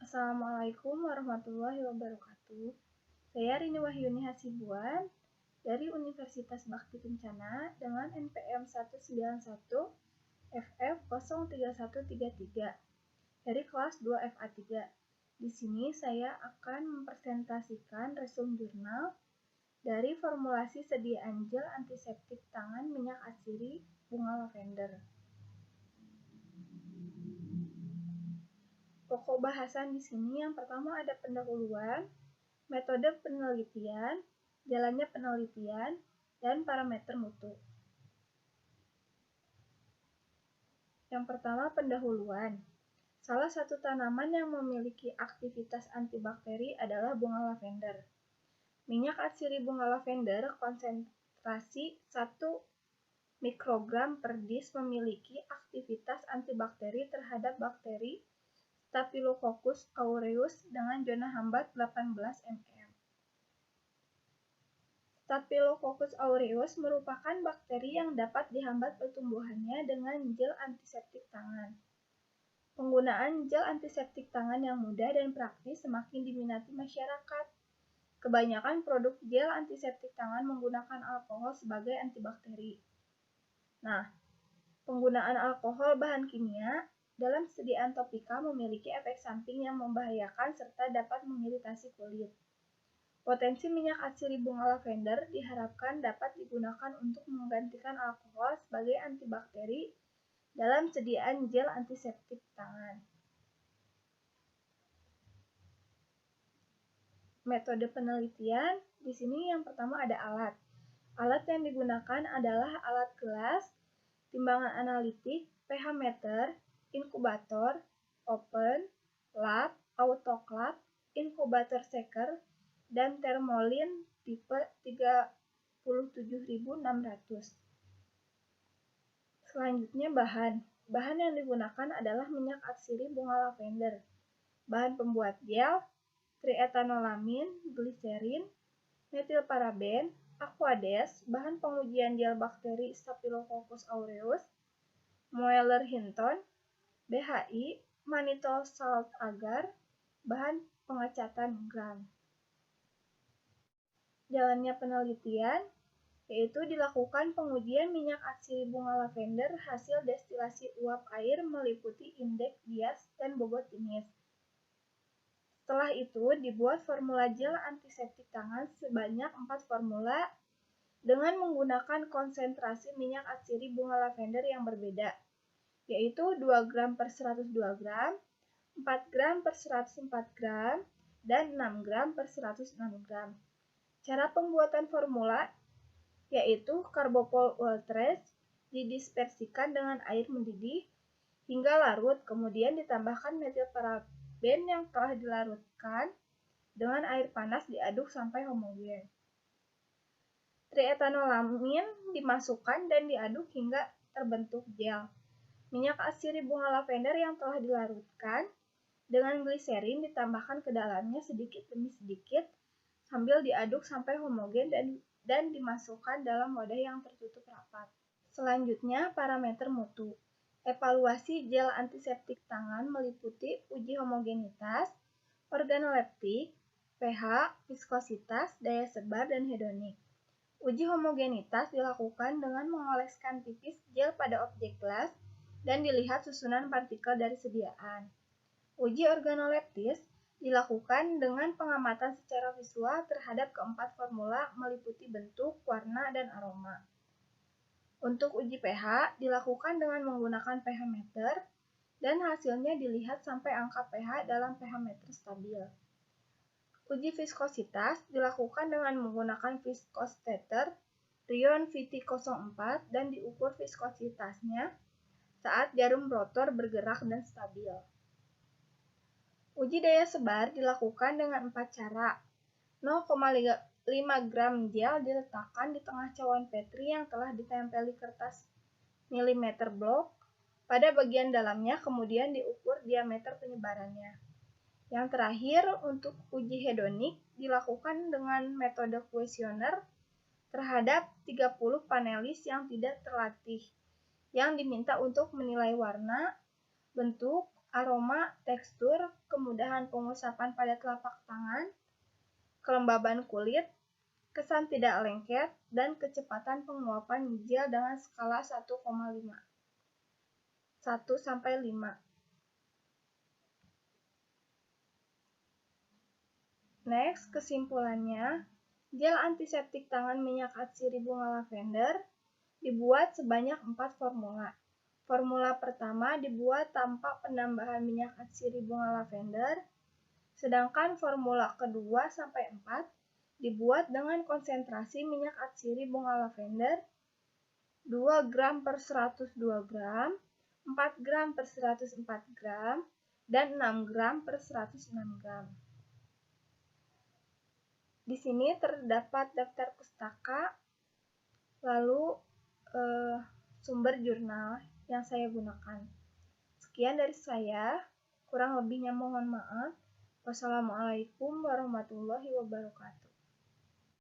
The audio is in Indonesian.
Assalamualaikum warahmatullahi wabarakatuh. Saya Rini Wahyuni Hasibuan dari Universitas Bakti Kencana dengan NPM 191 FF03133 dari kelas 2 FA3. Di sini saya akan mempresentasikan resume jurnal dari formulasi sediaan gel antiseptik tangan minyak atsiri bunga lavender. Pokok bahasan di sini yang pertama ada pendahuluan, metode penelitian, jalannya penelitian, dan parameter mutu. Yang pertama pendahuluan. Salah satu tanaman yang memiliki aktivitas antibakteri adalah bunga lavender. Minyak atsiri bunga lavender konsentrasi 1 mikrogram per dis memiliki aktivitas antibakteri terhadap bakteri Staphylococcus aureus dengan zona hambat 18 mm. Staphylococcus aureus merupakan bakteri yang dapat dihambat pertumbuhannya dengan gel antiseptik tangan. Penggunaan gel antiseptik tangan yang mudah dan praktis semakin diminati masyarakat. Kebanyakan produk gel antiseptik tangan menggunakan alkohol sebagai antibakteri. Nah, penggunaan alkohol bahan kimia dalam sediaan topika memiliki efek samping yang membahayakan serta dapat mengiritasi kulit. Potensi minyak atsiri bunga lavender diharapkan dapat digunakan untuk menggantikan alkohol sebagai antibakteri dalam sediaan gel antiseptik tangan. Metode penelitian, di sini yang pertama ada alat. Alat yang digunakan adalah alat gelas, timbangan analitik, pH meter, inkubator, open, lab, autoclave, inkubator shaker, dan thermolin tipe 37600. Selanjutnya bahan. Bahan yang digunakan adalah minyak atsiri bunga lavender. Bahan pembuat gel, triethanolamin, gliserin, metilparaben, aquades, bahan pengujian gel bakteri Staphylococcus aureus, Mueller-Hinton, BHI, mannitol salt agar, bahan pengecatan gram. Jalannya penelitian, yaitu dilakukan pengujian minyak atsiri bunga lavender hasil destilasi uap air meliputi indeks bias dan bobot jenis. Setelah itu, dibuat formula gel antiseptik tangan sebanyak 4 formula dengan menggunakan konsentrasi minyak atsiri bunga lavender yang berbeda, yaitu 2 gram per 102 gram, 4 gram per 104 gram, dan 6 gram per 106 gram. Cara pembuatan formula yaitu karbopol ultres didispersikan dengan air mendidih hingga larut, kemudian ditambahkan metilparaben yang telah dilarutkan dengan air panas diaduk sampai homogen. Triethanolamin dimasukkan dan diaduk hingga terbentuk gel. Minyak atsiri bunga lavender yang telah dilarutkan dengan gliserin ditambahkan ke dalamnya sedikit demi sedikit sambil diaduk sampai homogen dan dimasukkan dalam wadah yang tertutup rapat. Selanjutnya, parameter mutu. Evaluasi gel antiseptik tangan meliputi uji homogenitas, organoleptik, pH, viskositas, daya sebar, dan hedonik. Uji homogenitas dilakukan dengan mengoleskan tipis gel pada objek gelas dan dilihat susunan partikel dari sediaan. Uji organoleptis dilakukan dengan pengamatan secara visual terhadap keempat formula meliputi bentuk, warna, dan aroma. Untuk uji pH dilakukan dengan menggunakan pH meter dan hasilnya dilihat sampai angka pH dalam pH meter stabil. Uji viskositas dilakukan dengan menggunakan viskostator Rion VT04 dan diukur viskositasnya saat jarum rotor bergerak dan stabil. Uji daya sebar dilakukan dengan 4 cara. 0,5 gram gel diletakkan di tengah cawan Petri yang telah ditempeli kertas milimeter blok pada bagian dalamnya, kemudian diukur diameter penyebarannya. Yang terakhir, untuk uji hedonik dilakukan dengan metode kuesioner terhadap 30 panelis yang tidak terlatih, yang diminta untuk menilai warna, bentuk, aroma, tekstur, kemudahan pengusapan pada telapak tangan, kelembaban kulit, kesan tidak lengket, dan kecepatan penguapan gel dengan skala 1,5. 1-5. Next, kesimpulannya, gel antiseptik tangan minyak atsiri bunga lavender dibuat sebanyak 4 formula. Formula pertama dibuat tanpa penambahan minyak atsiri bunga lavender, sedangkan formula kedua sampai 4 dibuat dengan konsentrasi minyak atsiri bunga lavender 2 gram per 102 gram, 4 gram per 104 gram, dan 6 gram per 106 gram. Di sini terdapat daftar pustaka, lalu sumber jurnal yang saya gunakan. Sekian dari saya, kurang lebihnya mohon maaf. Wassalamualaikum warahmatullahi wabarakatuh.